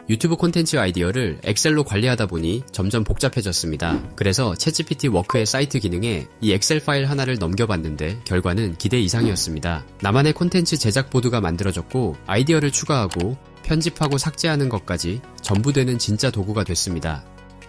유튜브 콘텐츠 아이디어를 엑셀로 관리하다 보니 점점 복잡해졌습니다. 그래서 챗GPT 워크의 사이트 기능에 이 엑셀 파일 하나를 넘겨봤는데 결과는 기대 이상이었습니다. 나만의 콘텐츠 제작 보드가 만들어졌고 아이디어를 추가하고 편집하고 삭제하는 것까지 전부 되는 진짜 도구가 됐습니다.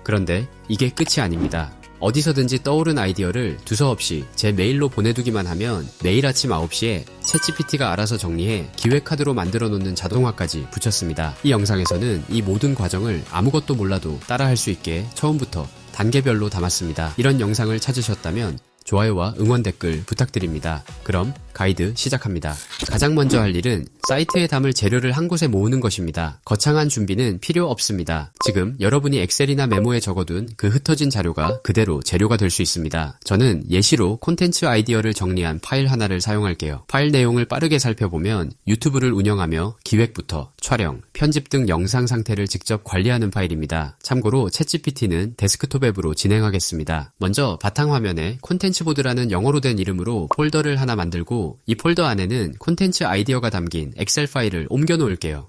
그런데 이게 끝이 아닙니다. 어디서든지 떠오른 아이디어를 두서없이 제 메일로 보내두기만 하면 매일 아침 9시에 챗GPT가 알아서 정리해 기획 카드로 만들어 놓는 자동화까지 붙였습니다. 이 영상에서는 이 모든 과정을 아무것도 몰라도 따라할 수 있게 처음부터 단계별로 담았습니다. 이런 영상을 찾으셨다면 좋아요와 응원 댓글 부탁드립니다. 그럼 가이드 시작합니다. 가장 먼저 할 일은 사이트에 담을 재료를 한 곳에 모으는 것입니다. 거창한 준비는 필요 없습니다. 지금 여러분이 엑셀이나 메모에 적어둔 그 흩어진 자료가 그대로 재료가 될 수 있습니다. 저는 예시로 콘텐츠 아이디어를 정리한 파일 하나를 사용할게요. 파일 내용을 빠르게 살펴보면 유튜브를 운영하며 기획부터 촬영, 편집 등 영상 상태를 직접 관리하는 파일입니다. 참고로 챗GPT는 데스크톱 앱으로 진행하겠습니다. 먼저 바탕화면에 콘텐츠보드라는 영어로 된 이름으로 폴더를 하나 만들고 이 폴더 안에는 콘텐츠 아이디어가 담긴 엑셀 파일을 옮겨 놓을게요.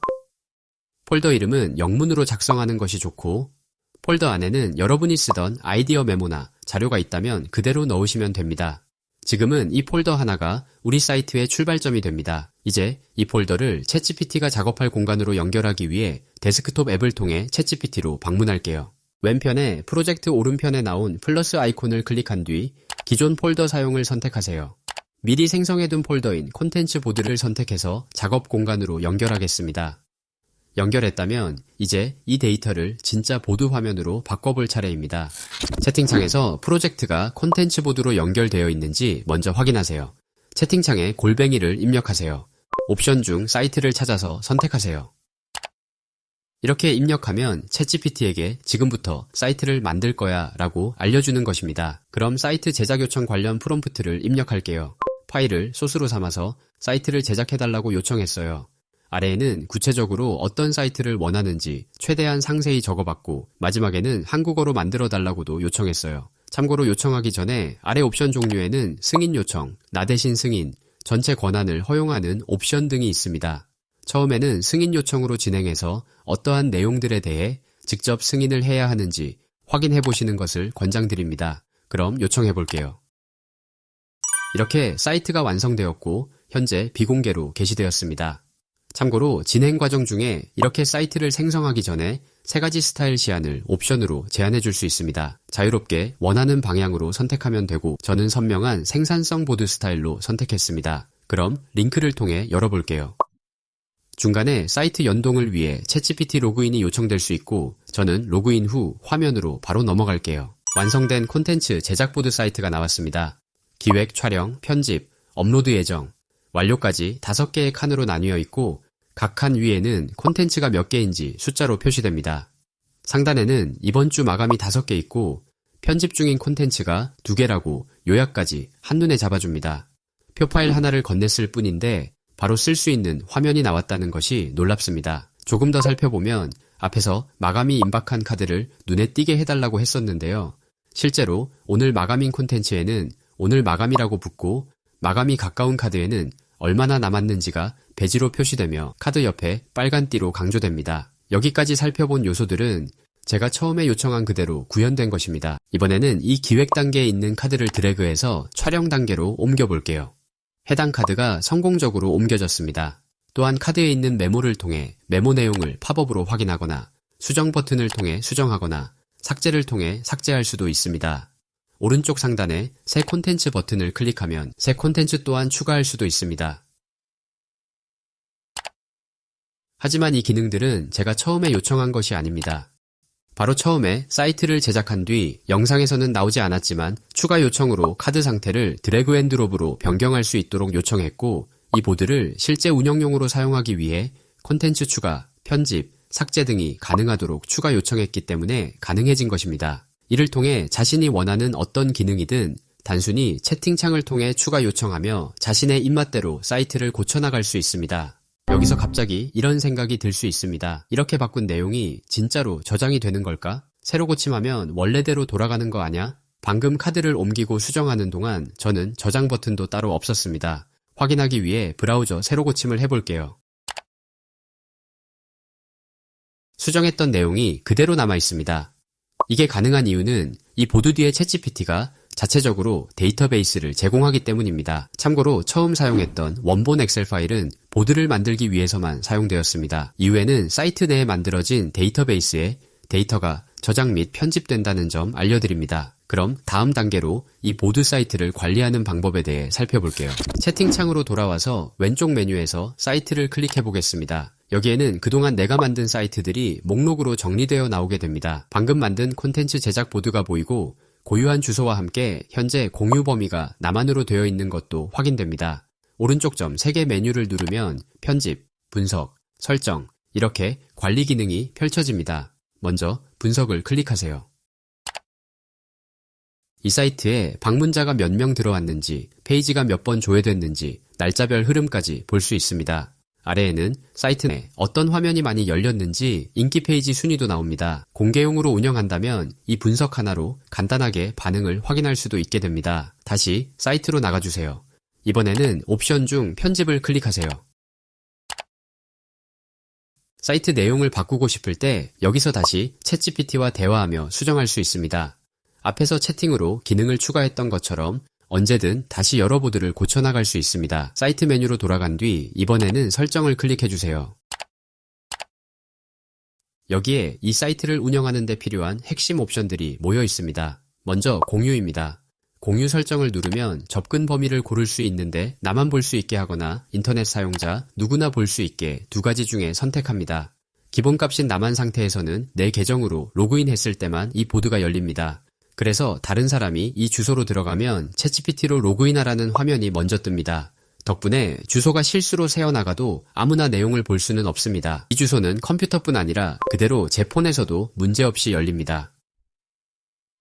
폴더 이름은 영문으로 작성하는 것이 좋고 폴더 안에는 여러분이 쓰던 아이디어 메모나 자료가 있다면 그대로 넣으시면 됩니다. 지금은 이 폴더 하나가 우리 사이트의 출발점이 됩니다. 이제 이 폴더를 챗GPT가 작업할 공간으로 연결하기 위해 데스크톱 앱을 통해 챗GPT로 방문할게요. 왼편에 프로젝트 오른편에 나온 플러스 아이콘을 클릭한 뒤 기존 폴더 사용을 선택하세요. 미리 생성해둔 폴더인 콘텐츠 보드를 선택해서 작업 공간으로 연결하겠습니다. 연결했다면 이제 이 데이터를 진짜 보드 화면으로 바꿔볼 차례입니다. 채팅창에서 프로젝트가 콘텐츠 보드로 연결되어 있는지 먼저 확인하세요. 채팅창에 골뱅이를 입력하세요. 옵션 중 사이트를 찾아서 선택하세요. 이렇게 입력하면 챗GPT에게 지금부터 사이트를 만들 거야 라고 알려주는 것입니다. 그럼 사이트 제작 요청 관련 프롬프트를 입력할게요. 파일을 소스로 삼아서 사이트를 제작해달라고 요청했어요. 아래에는 구체적으로 어떤 사이트를 원하는지 최대한 상세히 적어봤고 마지막에는 한국어로 만들어달라고도 요청했어요. 참고로 요청하기 전에 아래 옵션 종류에는 승인 요청, 나 대신 승인, 전체 권한을 허용하는 옵션 등이 있습니다. 처음에는 승인 요청으로 진행해서 어떠한 내용들에 대해 직접 승인을 해야 하는지 확인해 보시는 것을 권장드립니다. 그럼 요청해 볼게요. 이렇게 사이트가 완성되었고 현재 비공개로 게시되었습니다. 참고로 진행 과정 중에 이렇게 사이트를 생성하기 전에 3가지 스타일 시안을 옵션으로 제한해 줄 수 있습니다. 자유롭게 원하는 방향으로 선택하면 되고 저는 선명한 생산성 보드 스타일로 선택했습니다. 그럼 링크를 통해 열어볼게요. 중간에 사이트 연동을 위해 챗GPT 로그인이 요청될 수 있고 저는 로그인 후 화면으로 바로 넘어갈게요. 완성된 콘텐츠 제작보드 사이트가 나왔습니다. 기획, 촬영, 편집, 업로드 예정, 완료까지 5개의 칸으로 나뉘어 있고 각 칸 위에는 콘텐츠가 몇 개인지 숫자로 표시됩니다. 상단에는 이번 주 마감이 5개 있고 편집 중인 콘텐츠가 2개라고 요약까지 한눈에 잡아줍니다. 표파일 하나를 건넸을 뿐인데 바로 쓸 수 있는 화면이 나왔다는 것이 놀랍습니다. 조금 더 살펴보면 앞에서 마감이 임박한 카드를 눈에 띄게 해달라고 했었는데요. 실제로 오늘 마감인 콘텐츠에는 오늘 마감이라고 붙고 마감이 가까운 카드에는 얼마나 남았는지가 배지로 표시되며 카드 옆에 빨간 띠로 강조됩니다. 여기까지 살펴본 요소들은 제가 처음에 요청한 그대로 구현된 것입니다. 이번에는 이 기획 단계에 있는 카드를 드래그해서 촬영 단계로 옮겨볼게요. 해당 카드가 성공적으로 옮겨졌습니다. 또한 카드에 있는 메모를 통해 메모 내용을 팝업으로 확인하거나 수정 버튼을 통해 수정하거나 삭제를 통해 삭제할 수도 있습니다. 오른쪽 상단에 새 콘텐츠 버튼을 클릭하면 새 콘텐츠 또한 추가할 수도 있습니다. 하지만 이 기능들은 제가 처음에 요청한 것이 아닙니다. 바로 처음에 사이트를 제작한 뒤 영상에서는 나오지 않았지만 추가 요청으로 카드 상태를 드래그 앤 드롭으로 변경할 수 있도록 요청했고 이 보드를 실제 운영용으로 사용하기 위해 콘텐츠 추가, 편집, 삭제 등이 가능하도록 추가 요청했기 때문에 가능해진 것입니다. 이를 통해 자신이 원하는 어떤 기능이든 단순히 채팅창을 통해 추가 요청하며 자신의 입맛대로 사이트를 고쳐나갈 수 있습니다. 여기서 갑자기 이런 생각이 들 수 있습니다. 이렇게 바꾼 내용이 진짜로 저장이 되는 걸까? 새로 고침하면 원래대로 돌아가는 거 아냐? 방금 카드를 옮기고 수정하는 동안 저는 저장 버튼도 따로 없었습니다. 확인하기 위해 브라우저 새로 고침을 해볼게요. 수정했던 내용이 그대로 남아 있습니다. 이게 가능한 이유는 이 보드 뒤에 챗GPT가 자체적으로 데이터베이스를 제공하기 때문입니다. 참고로 처음 사용했던 원본 엑셀 파일은 보드를 만들기 위해서만 사용되었습니다. 이후에는 사이트 내에 만들어진 데이터베이스에 데이터가 저장 및 편집된다는 점 알려드립니다. 그럼 다음 단계로 이 보드 사이트를 관리하는 방법에 대해 살펴볼게요. 채팅창으로 돌아와서 왼쪽 메뉴에서 사이트를 클릭해 보겠습니다. 여기에는 그동안 내가 만든 사이트들이 목록으로 정리되어 나오게 됩니다. 방금 만든 콘텐츠 제작 보드가 보이고 고유한 주소와 함께 현재 공유 범위가 나만으로 되어 있는 것도 확인됩니다. 오른쪽 점 3개 메뉴를 누르면 편집, 분석, 설정 이렇게 관리 기능이 펼쳐집니다. 먼저 분석을 클릭하세요. 이 사이트에 방문자가 몇 명 들어왔는지, 페이지가 몇 번 조회됐는지, 날짜별 흐름까지 볼 수 있습니다. 아래에는 사이트 내 어떤 화면이 많이 열렸는지 인기 페이지 순위도 나옵니다. 공개용으로 운영한다면 이 분석 하나로 간단하게 반응을 확인할 수도 있게 됩니다. 다시 사이트로 나가주세요. 이번에는 옵션 중 편집을 클릭하세요. 사이트 내용을 바꾸고 싶을 때 여기서 다시 챗GPT와 대화하며 수정할 수 있습니다. 앞에서 채팅으로 기능을 추가했던 것처럼 언제든 다시 여러 보드를 고쳐나갈 수 있습니다. 사이트 메뉴로 돌아간 뒤 이번에는 설정을 클릭해주세요. 여기에 이 사이트를 운영하는 데 필요한 핵심 옵션들이 모여 있습니다. 먼저 공유입니다. 공유 설정을 누르면 접근 범위를 고를 수 있는데 나만 볼 수 있게 하거나 인터넷 사용자 누구나 볼 수 있게 두 가지 중에 선택합니다. 기본값인 나만 상태에서는 내 계정으로 로그인 했을 때만 이 보드가 열립니다. 그래서 다른 사람이 이 주소로 들어가면 챗GPT로 로그인하라는 화면이 먼저 뜹니다. 덕분에 주소가 실수로 새어나가도 아무나 내용을 볼 수는 없습니다. 이 주소는 컴퓨터뿐 아니라 그대로 제 폰에서도 문제없이 열립니다.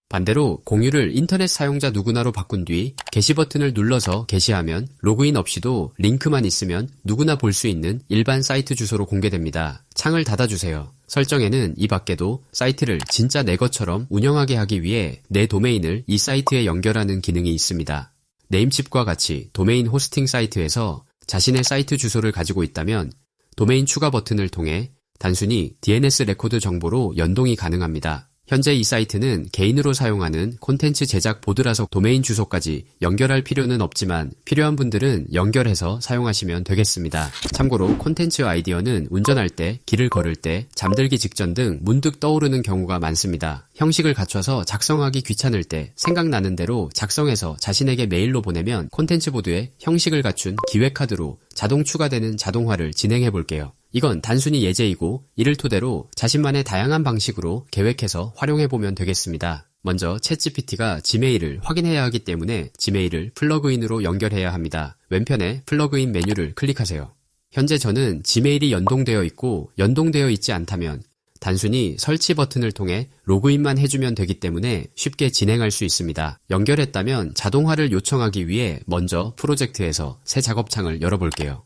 반대로 공유를 인터넷 사용자 누구나로 바꾼 뒤 게시 버튼을 눌러서 게시하면 로그인 없이도 링크만 있으면 누구나 볼 수 있는 일반 사이트 주소로 공개됩니다. 창을 닫아주세요. 설정에는 이 밖에도 사이트를 진짜 내 것처럼 운영하게 하기 위해 내 도메인을 이 사이트에 연결하는 기능이 있습니다. 네임칩과 같이 도메인 호스팅 사이트에서 자신의 사이트 주소를 가지고 있다면 도메인 추가 버튼을 통해 단순히 DNS 레코드 정보로 연동이 가능합니다. 현재 이 사이트는 개인으로 사용하는 콘텐츠 제작 보드라서 도메인 주소까지 연결할 필요는 없지만 필요한 분들은 연결해서 사용하시면 되겠습니다. 참고로 콘텐츠 아이디어는 운전할 때, 길을 걸을 때, 잠들기 직전 등 문득 떠오르는 경우가 많습니다. 형식을 갖춰서 작성하기 귀찮을 때 생각나는 대로 작성해서 자신에게 메일로 보내면 콘텐츠 보드에 형식을 갖춘 기획카드로 자동 추가되는 자동화를 진행해 볼게요. 이건 단순히 예제이고 이를 토대로 자신만의 다양한 방식으로 계획해서 활용해보면 되겠습니다. 먼저 챗GPT가 지메일을 확인해야 하기 때문에 지메일을 플러그인으로 연결해야 합니다. 왼편에 플러그인 메뉴를 클릭하세요. 현재 저는 지메일이 연동되어 있고 연동되어 있지 않다면 단순히 설치 버튼을 통해 로그인만 해주면 되기 때문에 쉽게 진행할 수 있습니다. 연결했다면 자동화를 요청하기 위해 먼저 프로젝트에서 새 작업창을 열어볼게요.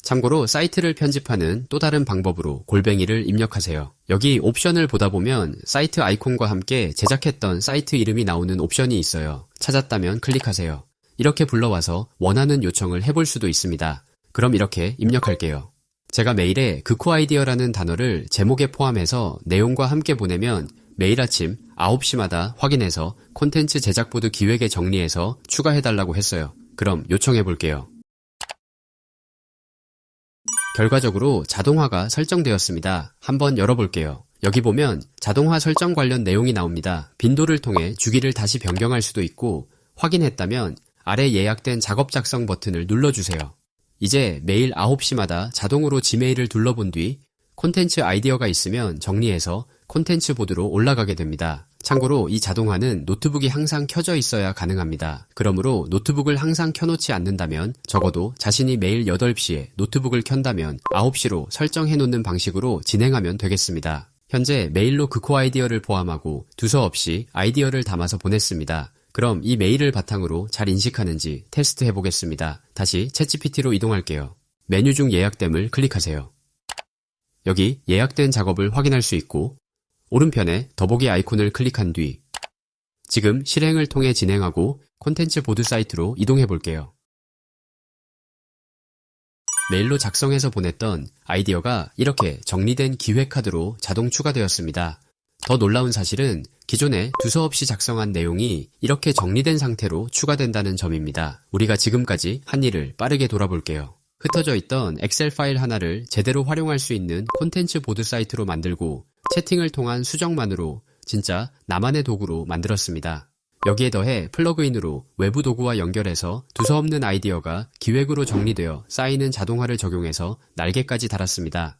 참고로 사이트를 편집하는 또 다른 방법으로 골뱅이를 입력하세요. 여기 옵션을 보다 보면 사이트 아이콘과 함께 제작했던 사이트 이름이 나오는 옵션이 있어요. 찾았다면 클릭하세요. 이렇게 불러와서 원하는 요청을 해볼 수도 있습니다. 그럼 이렇게 입력할게요. 제가 메일에 그코아이디어라는 단어를 제목에 포함해서 내용과 함께 보내면 매일 아침 9시마다 확인해서 콘텐츠 제작 보드 기획에 정리해서 추가해달라고 했어요. 그럼 요청해볼게요. 결과적으로 자동화가 설정되었습니다. 한번 열어볼게요. 여기 보면 자동화 설정 관련 내용이 나옵니다. 빈도를 통해 주기를 다시 변경할 수도 있고 확인했다면 아래 예약된 작업 작성 버튼을 눌러주세요. 이제 매일 9시마다 자동으로 지메일을 둘러본 뒤 콘텐츠 아이디어가 있으면 정리해서 콘텐츠 보드로 올라가게 됩니다. 참고로 이 자동화는 노트북이 항상 켜져 있어야 가능합니다. 그러므로 노트북을 항상 켜놓지 않는다면 적어도 자신이 매일 8시에 노트북을 켠다면 9시로 설정해 놓는 방식으로 진행하면 되겠습니다. 현재 메일로 그코 아이디어를 포함하고 두서 없이 아이디어를 담아서 보냈습니다. 그럼 이 메일을 바탕으로 잘 인식하는지 테스트 해보겠습니다. 다시 챗GPT로 이동할게요. 메뉴 중 예약됨을 클릭하세요. 여기 예약된 작업을 확인할 수 있고 오른편에 더보기 아이콘을 클릭한 뒤 지금 실행을 통해 진행하고 콘텐츠 보드 사이트로 이동해 볼게요. 메일로 작성해서 보냈던 아이디어가 이렇게 정리된 기획카드로 자동 추가되었습니다. 더 놀라운 사실은 기존에 두서없이 작성한 내용이 이렇게 정리된 상태로 추가된다는 점입니다. 우리가 지금까지 한 일을 빠르게 돌아볼게요. 흩어져 있던 엑셀 파일 하나를 제대로 활용할 수 있는 콘텐츠 보드 사이트로 만들고 채팅을 통한 수정만으로 진짜 나만의 도구로 만들었습니다. 여기에 더해 플러그인으로 외부 도구와 연결해서 두서없는 아이디어가 기획으로 정리되어 쌓이는 자동화를 적용해서 날개까지 달았습니다.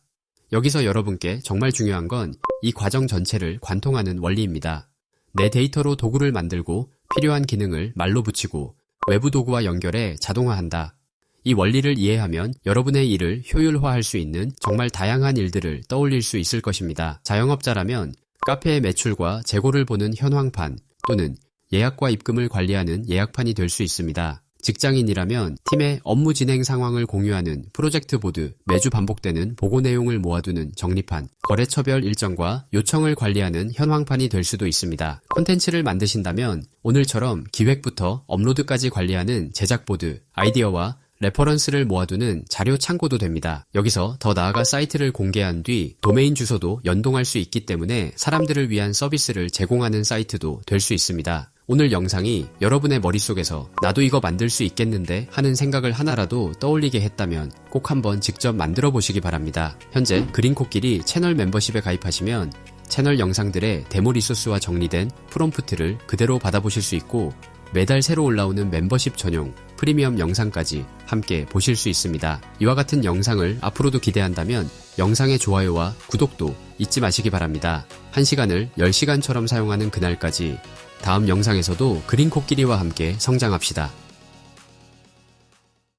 여기서 여러분께 정말 중요한 건 이 과정 전체를 관통하는 원리입니다. 내 데이터로 도구를 만들고 필요한 기능을 말로 붙이고 외부 도구와 연결해 자동화한다. 이 원리를 이해하면 여러분의 일을 효율화할 수 있는 정말 다양한 일들을 떠올릴 수 있을 것입니다. 자영업자라면 카페의 매출과 재고를 보는 현황판 또는 예약과 입금을 관리하는 예약판이 될 수 있습니다. 직장인이라면 팀의 업무 진행 상황을 공유하는 프로젝트 보드, 매주 반복되는 보고 내용을 모아두는 정리판, 거래처별 일정과 요청을 관리하는 현황판이 될 수도 있습니다. 콘텐츠를 만드신다면 오늘처럼 기획부터 업로드까지 관리하는 제작 보드, 아이디어와 레퍼런스를 모아두는 자료 창고도 됩니다. 여기서 더 나아가 사이트를 공개한 뒤 도메인 주소도 연동할 수 있기 때문에 사람들을 위한 서비스를 제공하는 사이트도 될 수 있습니다. 오늘 영상이 여러분의 머릿속에서 나도 이거 만들 수 있겠는데 하는 생각을 하나라도 떠올리게 했다면 꼭 한번 직접 만들어 보시기 바랍니다. 현재 그린코끼리 채널 멤버십에 가입하시면 채널 영상들의 데모 리소스와 정리된 프롬프트를 그대로 받아보실 수 있고 매달 새로 올라오는 멤버십 전용 프리미엄 영상까지 함께 보실 수 있습니다. 이와 같은 영상을 앞으로도 기대한다면 영상의 좋아요와 구독도 잊지 마시기 바랍니다. 1시간을 10시간처럼 사용하는 그날까지 다음 영상에서도 그린코끼리와 함께 성장합시다.